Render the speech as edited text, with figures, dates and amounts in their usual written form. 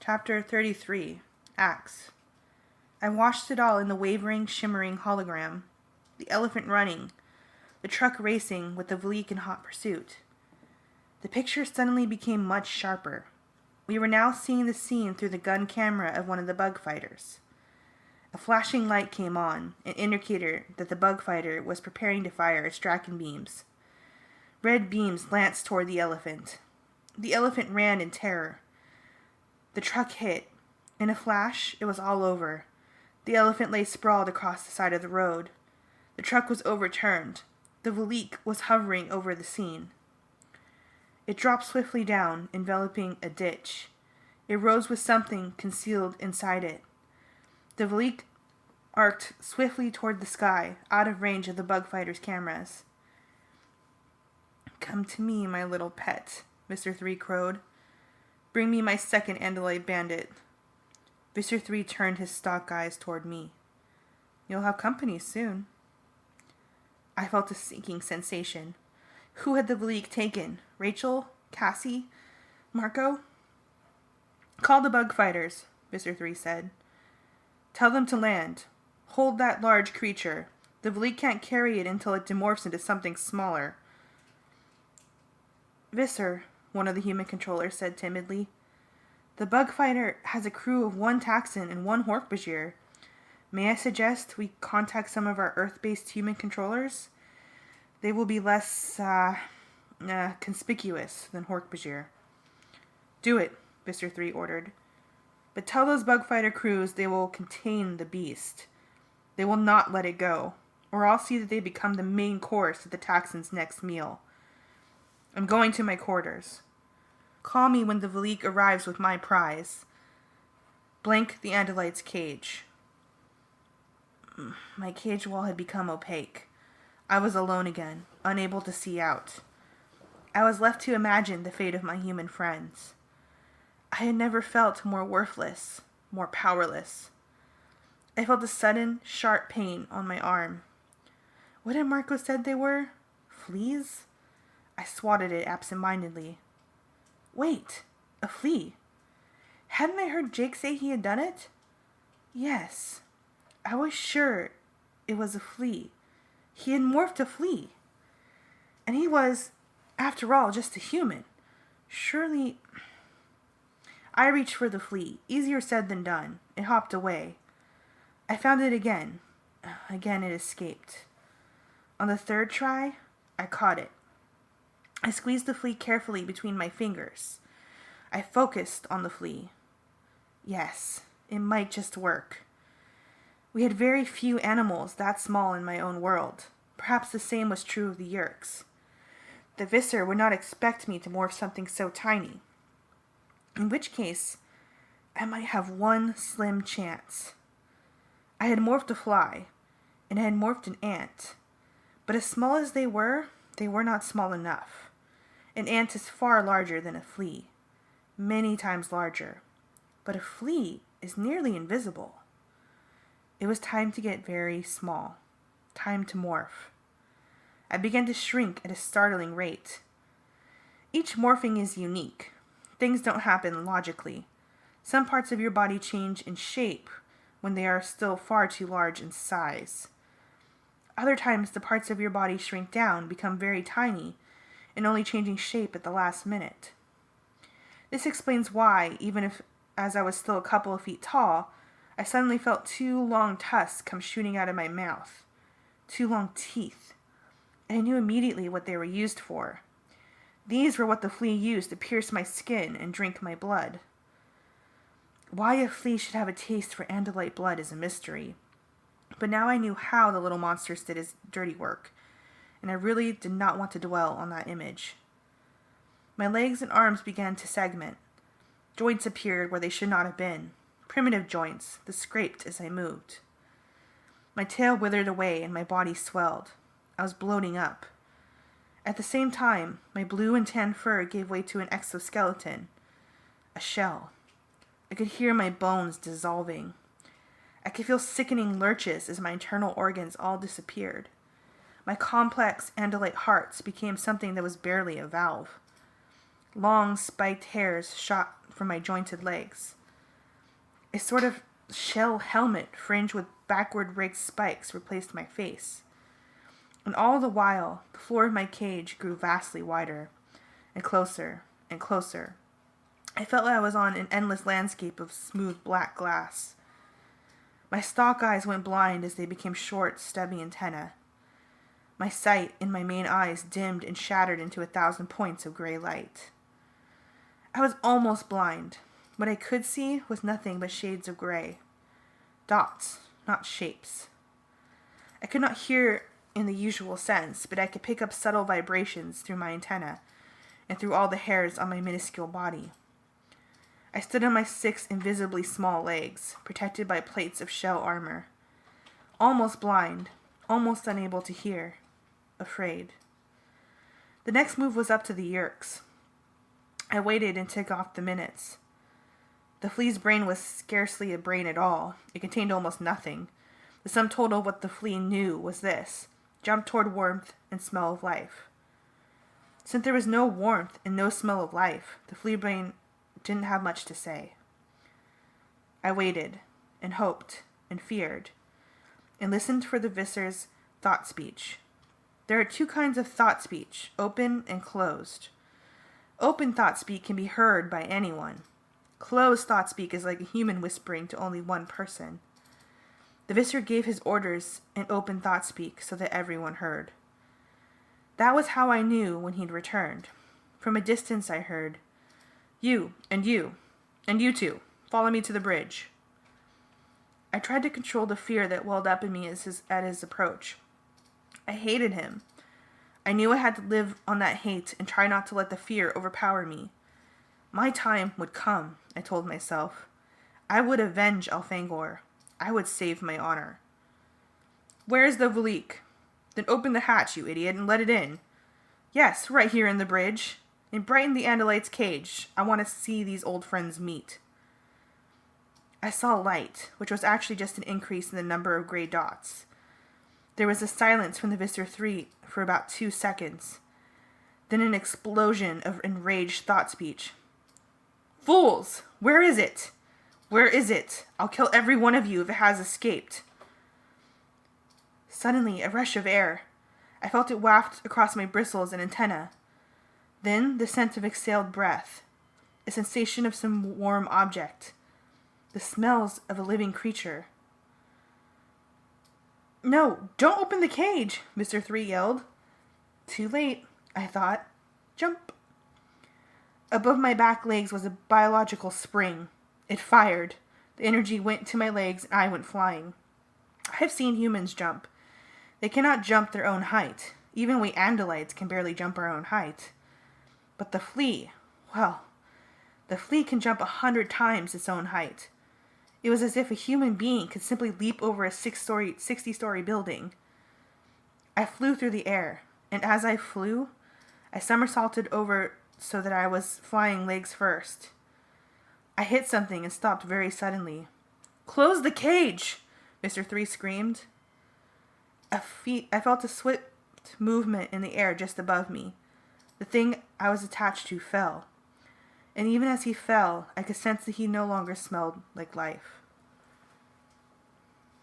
Chapter 33. Axe. I watched it all in the wavering, shimmering hologram. The elephant running. The truck racing with the Vleek in hot pursuit. The picture suddenly became much sharper. We were now seeing the scene through the gun camera of one of the bug fighters. A flashing light came on, an indicator that the bug fighter was preparing to fire its Draken beams. Red beams lanced toward the elephant. The elephant ran in terror. The truck hit. In a flash, it was all over. The elephant lay sprawled across the side of the road. The truck was overturned. The Vleek was hovering over the scene. It dropped swiftly down, enveloping a ditch. It rose with something concealed inside it. The Vleek arced swiftly toward the sky, out of range of the bug fighter's cameras. "Come to me, my little pet," Mr. 3 crowed. "Bring me my second Andalite bandit." Mr. 3 turned his stalk eyes toward me. "You'll have company soon." I felt a sinking sensation. Who had the Vleek taken? Rachel? Cassie? Marco? "Call the bug fighters," Mr. 3 said. "Tell them to land. Hold that large creature. The Vleek can't carry it until it demorphs into something smaller." "Visser," one of the human controllers said timidly, "the bug fighter has a crew of 1 Taxon and 1 Hork-Bajir. May I suggest we contact some of our Earth-based human controllers? They will be less, conspicuous than Hork-Bajir." "Do it," Mr. 3 ordered. "But tell those bug fighter crews they will contain the beast. They will not let it go, or I'll see that they become the main course at the Taxon's next meal. I'm going to my quarters. Call me when the Vleek arrives with my prize. Blank the Andalite's cage." My cage wall had become opaque. I was alone again, unable to see out. I was left to imagine the fate of my human friends. I had never felt more worthless, more powerless. I felt a sudden, sharp pain on my arm. What had Marco said they were? Fleas? I swatted it absent-mindedly. Wait, a flea. Hadn't I heard Jake say he had done it? Yes, I was sure it was a flea. He had morphed a flea. And he was, after all, just a human. Surely... I reached for the flea. Easier said than done. It hopped away. I found it again. Again it escaped. On the 3rd try, I caught it. I squeezed the flea carefully between my fingers. I focused on the flea. Yes, it might just work. We had very few animals that small in my own world. Perhaps the same was true of the Yeerks. The Visser would not expect me to morph something so tiny. In which case, I might have one slim chance. I had morphed a fly, and I had morphed an ant. But as small as they were not small enough. An ant is far larger than a flea. Many times larger. But a flea is nearly invisible. It was time to get very small. Time to morph. I began to shrink at a startling rate. Each morphing is unique. Things don't happen logically. Some parts of your body change in shape when they are still far too large in size. Other times the parts of your body shrink down, become very tiny, and only changing shape at the last minute. This explains why, even if as I was still a couple of feet tall, I suddenly felt 2 long tusks come shooting out of my mouth. 2 long teeth. And I knew immediately what they were used for. These were what the flea used to pierce my skin and drink my blood. Why a flea should have a taste for Andalite blood is a mystery. But now I knew how the little monsters did his dirty work, and I really did not want to dwell on that image. My legs and arms began to segment. Joints appeared where they should not have been. Primitive joints that scraped as I moved. My tail withered away and my body swelled. I was bloating up. At the same time, my blue and tan fur gave way to an exoskeleton. A shell. I could hear my bones dissolving. I could feel sickening lurches as my internal organs all disappeared. My complex Andalite hearts became something that was barely a valve. Long, spiked hairs shot from my jointed legs. A sort of shell helmet fringed with backward rigged spikes replaced my face. And all the while, the floor of my cage grew vastly wider, and closer, and closer. I felt like I was on an endless landscape of smooth black glass. My stalk eyes went blind as they became short, stubby antennae. My sight in my main eyes dimmed and shattered into 1,000 points of gray light. I was almost blind. What I could see was nothing but shades of gray. Dots, not shapes. I could not hear in the usual sense, but I could pick up subtle vibrations through my antenna and through all the hairs on my minuscule body. I stood on my 6 invisibly small legs, protected by plates of shell armor. Almost blind, almost unable to hear, afraid. The next move was up to the Yeerks. I waited and took off the minutes. The flea's brain was scarcely a brain at all. It contained almost nothing. The sum total of what the flea knew was this: jump toward warmth and smell of life. Since there was no warmth and no smell of life, the flea brain didn't have much to say. I waited, and hoped, and feared, and listened for the Visser's thought speech. There are 2 kinds of thought speech, open and closed. Open thought speak can be heard by anyone. Closed thought speak is like a human whispering to only one person. The Visser gave his orders in open thought speak so that everyone heard. That was how I knew when he'd returned. From a distance I heard, "You, and you, and you two, follow me to the bridge." I tried to control the fear that welled up in me at his approach. I hated him. I knew I had to live on that hate and try not to let the fear overpower me. My time would come, I told myself. I would avenge Elfangor. I would save my honor. "Where is the Valik?" "Then open the hatch, you idiot, and let it in." "Yes, right here in the bridge. And brighten the Andalite's cage. I want to see these old friends meet." I saw light, which was actually just an increase in the number of gray dots. There was a silence from the Visser 3 for about 2 seconds. Then an explosion of enraged thought speech. "Fools! Where is it? Where is it? I'll kill every one of you if it has escaped." Suddenly, a rush of air. I felt it waft across my bristles and antennae. Then the scent of exhaled breath, a sensation of some warm object, the smells of a living creature. "No, don't open the cage," Mr. 3 yelled. Too late, I thought. Jump. Above my back legs was a biological spring. It fired. The energy went to my legs and I went flying. I've seen humans jump. They cannot jump their own height. Even we Andalites can barely jump our own height. But the flea, well, the flea can jump 100 times its own height. It was as if a human being could simply leap over a 60-story building. I flew through the air, and as I flew, I somersaulted over so that I was flying legs first. I hit something and stopped very suddenly. "Close the cage!" Mr. 3 screamed. I felt a swift movement in the air just above me. The thing I was attached to fell, and even as he fell, I could sense that he no longer smelled like life.